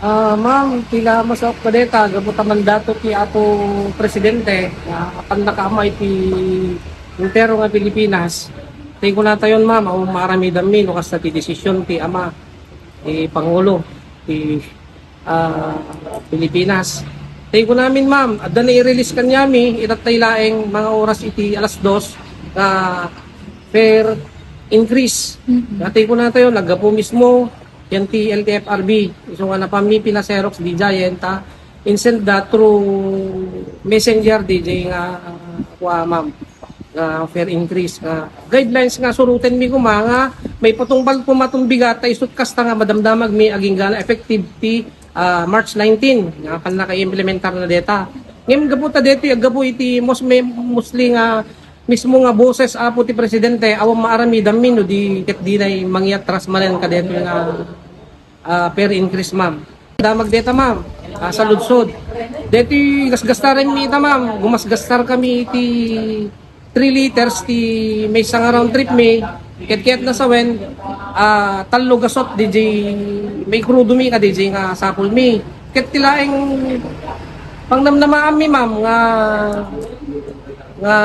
Ma'am, tila masok pa deta, gabuta mandato ti ato presidente, apan nakaamay ti impero nga Pilipinas. Tayo ko na tayon ma'am, o marami dami, no kasta ti desisyon ti ama, ti Pangulo, ti ah, Pilipinas. Tayo ko namin ma'am, adda na i-release kanyami, itatay laeng mga oras iti alas 2, fair increase. Dati ko na tayo, naggapo mismo, yan ti LTFRB. So nga na pami pila Xerox di giant insend that through messenger DJ nga kuha ma'am nga fair increase nga guidelines nga surutin mi kuma nga may patungpal pumatong bigat tay isut kasta nga madamdamag mi aging gana effective ti March 19 nga kan naka-implementar na data. Ngem gaputa dito agapo iti mostly nga mismo nga boses apo ti presidente awam maarami damin no di ket di nay mangyatras manen kadeto nga per increase ma'am. Damag deta ma'am sa ludsod. Deti gasgastaran mi ita ma'am, gumasgastar kami iti 3 liters ti may isang round trip mi. Ket na sa wen talo gasot DJ may crudo mi ka DJ nga sapul mi. Ket tilaeng pangnamnamaan mi ma'am nga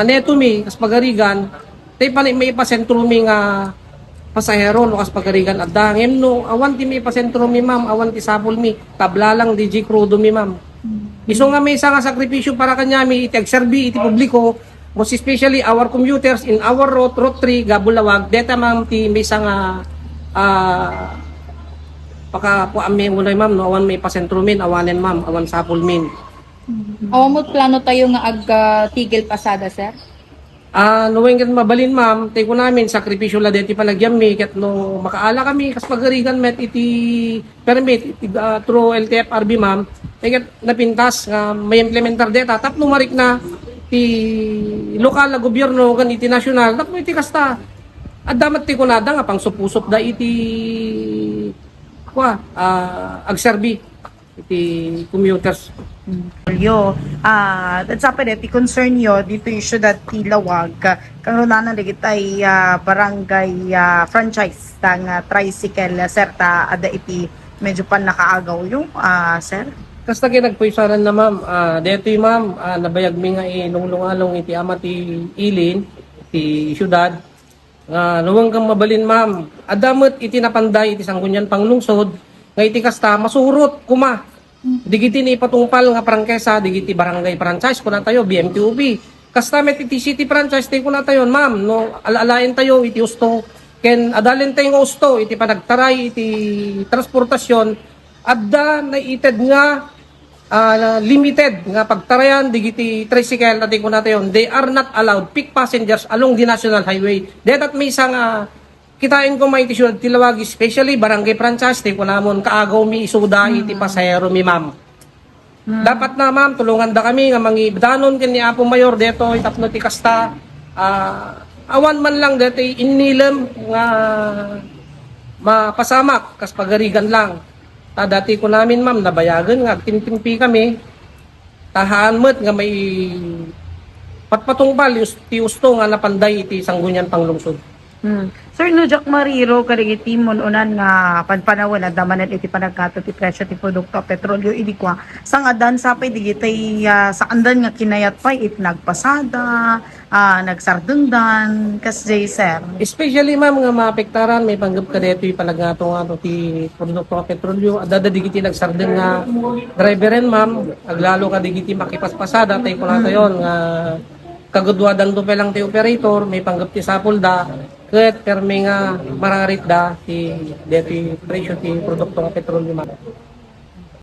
neto mi kas pagarigan tay pa may ipasentro mi nga pasahero no kas pagarigan at dangem no awan ti mi pasentro mi ma'am awan ti sapul mi tabla lang DJ crudo mi ma'am. Iso nga may isa nga sakripisyo para kanya mi iti agserbi iti publiko most especially our commuters in our route 3 Gabulawag deta ma'am ti may isa nga paka po ami ulay ma'am no awan may pasentro min awanen ma'am awan sapul min. Awamot plano tayo nga tigil pasada, sir? Nuwing kat mabalin ma'am, tayo ko namin, sakripisyo la deti palagyam mi, kat no makaala kami, kas pagarigan met iti permit, iti, through LTFRB ma'am, tayo kat napintas, may implementar deta, tapno marik na, ti lokal na gobyerno, gan iti nasyonal, tapno iti kasta, at damat ti kunada nga, pang supusup da iti, agserbi, iti commuters. At sa ti concern yo dito yung syudad Tilawag kanunana ligit ay barangay franchise tang tricycle sir ta ada iti medyo pan nakaagaw yung sir. Kasta nagpuisaran na ma'am, dito ma'am, nabayag mi nga ilunglungalong iti ama ti Ilin, ti syudad, luwang kang mabalin ma'am, adamot iti napanday iti sanggunyan panglungsod, nga iti kasta masurot kuma. Digiti ni patungpal nga prangkesa, digiti barangay franchise kuna tayo, BMTUB. Kasta met iti city franchise tayo kuna tayo, ma'am, no, alaalain tayo iti usto, ken adalin tayo nga usto, iti panagtaray, iti transportasyon, adda na ited nga limited nga pagtarayan digiti tricycle natin ko natin they are not allowed pick passengers along the national highway. That may isang kitain ko may itisyon Tilawag especially barangay franchise tayo ko namon kaagaw mi isuda iti pasahero mi ma'am. Dapat na ma'am tulungan da kami nga mangibdanon ken ni Apo Mayor deto itapno ti kasta awan man lang dito inilem nga mapasamak kas pagarigan lang. Dati ko namin ma'am nabayagan nga tintimpi kami tahaan met nga may patpatungpal ti usto nga napanday iti sanggunyan panglungsod. Sir no Jack Mariro karigiti mon unan nga panpanawon at damanan iti panagkato ti presyo ti produkto petrolyo idi kwa sang adan sapay digitay sa andan nga kinayat pa it nagpasada nagsardengdan kas jay sir. Especially ma'am nga maapektaran may panggap ka dito yung palagato nga ti produkto petrolyo adada digiti nagsardeng nga driveren ma'am aglalo ka digiti makipaspasada tayo ko na tayon nga kagudwadan do pelang ti operator may panggap ti sapol da ket permi nga mararit da ti deti presyo ti produkto nga petrolyo ma'am.